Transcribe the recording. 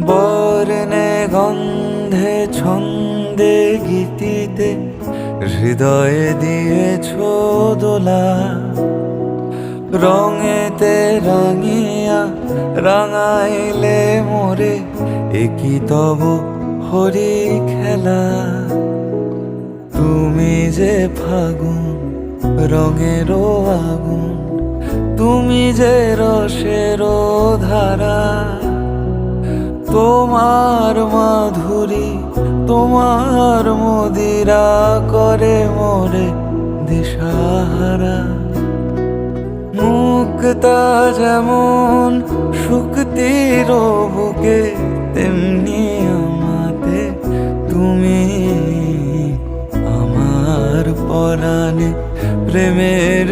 বর্ণে গন্ধে ছন্দে গীতিতে হৃদয়ে দিয়েছ দোলা, রঙেতে রাঙিয়া রাঙাইলে মোরে একই তব হরি খেলা। তুমি যে ফাগুন রঙেরও আগুন, তুমি যে রসেরও ধারা, তোমার মাধুরী তোমার মদিরা করে মোরে দিশাহারা। মুক্তা যেমন শুক্তির বুকে, তেমনি আমাতে তুমি আমার পরাণে প্রেমের